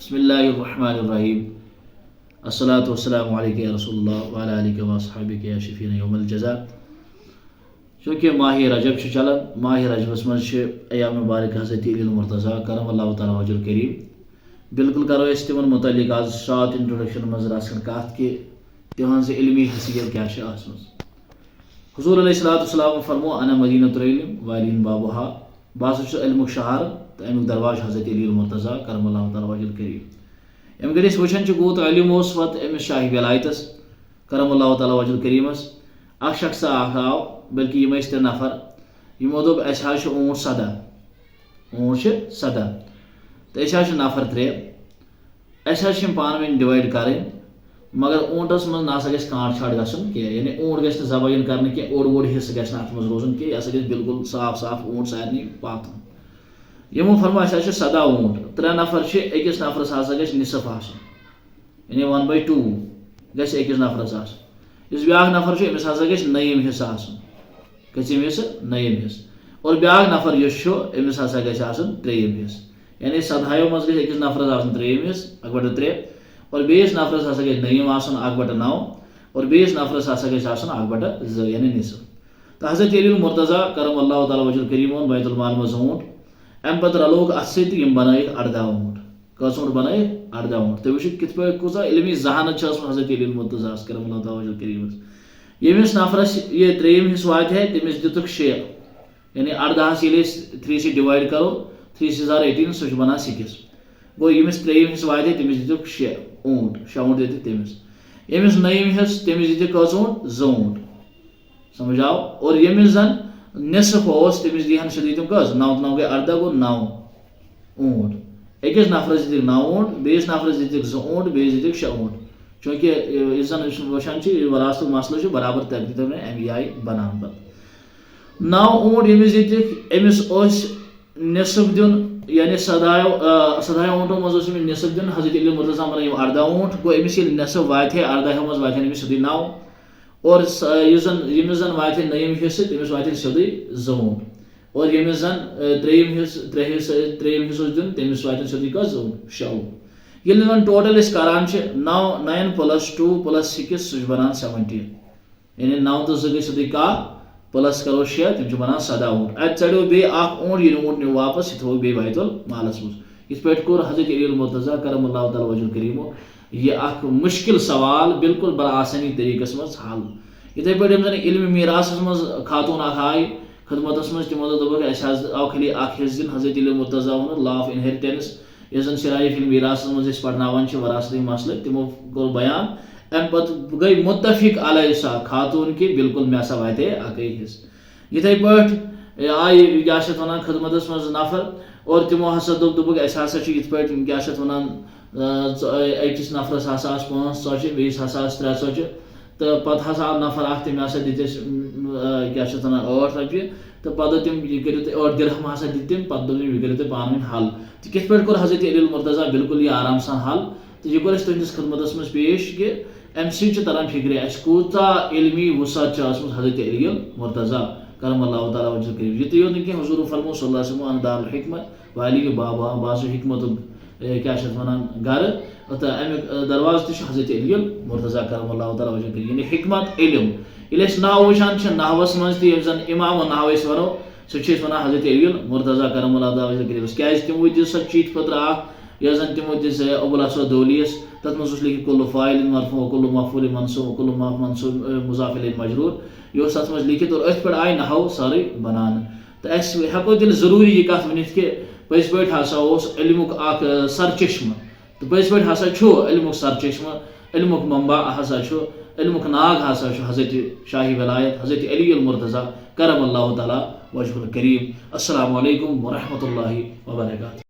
بسم اللہ الرحمن الرحیم الصلاۃ والسلام علیک یا رسول اللہ وعلی آلہ وصحبہ یا شفیع یوم الجزاء. چونکہ ماہ رجب چلان، ماہ رجبس مز ایام مبارک حضرت عید المرتضیٰ کرم اللہ تعالیٰ وجہ الکریم. بالکل کرو اس تمن متعلق آج شارٹ انٹروڈکشن مز رسن کت کہ تہذ علمی حیثیت کیا آسم. حضور علیہ الصلوۃ والسلام فرمو انا مدینۃ العلم والین بابھا، بہ ہسا علمک شہر تو امیک درواز حضرت علی المرتضیٰ کرم اللہ تعالیٰ وجہ الکریم. ام گھر وچان گو تو علم اس پتہ امس شاہ ولایتس کرم اللہ تعالیٰ وجہ الکریمس اخ شخص آو بلکہ یم ترے نفر یمو دوپ اس اونٹ سدا، اونٹ سدا تو اس نفر ترے اس پان ون ڈوائڈ کریں، مگر اونٹس من نسا گھس کانٹ چھاٹ گھن کی، یعنی اونٹ گھس ذبح کرنے کی اوڑ ووڑ حصہ گھس ات مز روزن کی، یہ گھس بالکل صاف صاف اونٹ سارے پاتن. یمو فرمو اس سدا اونٹ، ترے نفر اکس نفرس ہسا گھس نصف آسن، یعنی 1/2 گھس اکس نفرس آسن. اس بیاکھ نفر امس ہسا گھس نیم حصہ آسن، گھس امس نیم حصہ، اور بیاکھ نفر یس امس ہسا گھس آسن تریم حصہ. یعنی سدہایو مز گھس اکس نفرس آسن تریم حصہ 1/3، اور بیس نفرس ہسا گھس نیم آسن 1/9، اور بیس نفرس ہسا گھس آسن 1/2 یعنی نصف. تو حضرت علی المرتضیٰ کرم اللہ تعالیٰ وجہ الکریم اون بیت المال مز اونٹ، ام پتہ رلوک ات ست یم بنائک 18 اونٹ. کس اونٹ بنائک 18 اونٹ. تو وچ کت پہ کوزا علمی ذہانت حضرت علی المرتضیٰ کرم اللہ تعالیٰ وجہ الکریم. یمس نفرس یہ تریم حصہ وات ہے تمس دتک 6، یعنی 18 یل 3 سے ڈیوائڈ کرو 3 × 18 سہ بنان 6. گو یمس تریم حصہ وات ہے تمس دتک 6 اونٹ، 6 اونٹ دتک تمس. یمس نیم حصہ تمس دتک کس اونٹ 2 اونٹ، سمجھ آو. اور یمس زن نصف اوس تمس دیہن سہ دتم کس 9 9 گئی 18 گو 9 اونٹ. اکس نفرس دتک 9 اونٹ، بیس نفرس دتک 2 اونٹ، بیس دتک 6 اونٹ. چونکہ اس زن وچان وراثت مسئلہ برابر ترتیب میں امی آئی بنان پہ 9 اونٹ یمس دتک امس اس نصف دن، یعنی سدایو اونٹو مز نصف دن. حضرت علی المرتضیٰ بنائی 18 اونٹ، گو امس یل نصف وات 18 مز وات امس سیودے 9، اور یمس زن وات نیم حصہ تمس وات سیودے 2 اونٹ، اور یمس زن تریم حصہ دن تمس وات سیودے کس 6 اونٹ. یل زن ٹوٹل اس کران 9 + 2 + 6 سہ بنان 17، یعنی 9 تو 2 گئی سیودے 10 پلس کرو 6 تم بنان 17 اونٹ. ات ژڑو بی اخ اونٹ، یہ اونٹ نیو واپس، یہ تھو بی بیت المالس مز. اس پہ کور حضرت علی المرتضیٰ کرم اللہ تعالیٰ وجہ الکریم یہ اخ مشکل سوال بالکل بآسانی طریقس مز حل. اتھے پہ زن علم میراثس مز خاتون اخ آئی خدمتس مز، تمو دوپک اس آو خالی اخ حصہ دن. حضرت علی المرتضیٰ وون لا آف انہیریٹنس، یس زن سراج فی المیراثس مز پڑھناوان وراثتی مسئلہ، تمو کور بیان. ام پتہ گئی متفق علیہ سا خاتون کی بالکل مے ہسا واتے اکی حصہ. یتھے پہ آئی کیا ونان خدمتس مز نفر، اور تمو ہسا دوپک اس ہسا یت پہ کیا ونان اکس نفرس ہسا 5 ژۄچہِ، بیس ہسا 3 ژۄچہِ. تو پتہ ہسا آو نفر اخ تم ہسا دتس کیا ونان 8 رۄپیہِ، تو پتہ تم یہ کرو تھی 8 درہم ہسا دت تم. پتہ دوٚپ یہ کرو تھی پانہٕ ؤنۍ حل. تو کت پہ کور حضرت علی المرتضیٰ بالکل یہ آرام سان حل. تو یہ کور تہندس خدمتس مز پیش کہ ام سی تران فکر اس کوتاہ علمی وسعت حضرت علی المرتضیٰ کرم اللہ تعالیٰ وجہ الکریم. یہ یوت نہ حضور فرمو صلی اللہ علیہ وسلم ان دار الحکمت والی بابا باسو حکمت کیا ونان گھر، تو امیک درواز تہ حضرت علی المرتضیٰ کرم اللہ تعالیٰ وجہ الکریم. یعنی حکمت علم یل ناو وچان نحوس مز تہ زن امام و نحو اس ونو سہ ونان حضرت علی المرتضیٰ کرم اللہ تعالیٰ وجہ الکریم. کیا تمو دس سہ چیٹ پتر اخ یس زن تمو دس ابو الاسود دولیس، تت مز لکھت کل فاعل مرفوع کل مفعول منصوب کل منصوب مضاف الیہ مجرور، یہ تت مز لکھت. اور ات پہ آئی نحو سارے بنان. تو اس ہیکو تیل ضروری یہ کت ونتھ کہ پز پہ ہسا علمک اخ سرچشمہ، تو پز پہ ہسا علمک سرچشمہ، علمک منبع ہسا علمک ناگ ہسا حضرت شاہی ولایت حضرت علی المرتضیٰ کرم اللہ تعالیٰ وجہ الکریم. السلام علیکم ورحمۃ اللہ وبرکاتہ.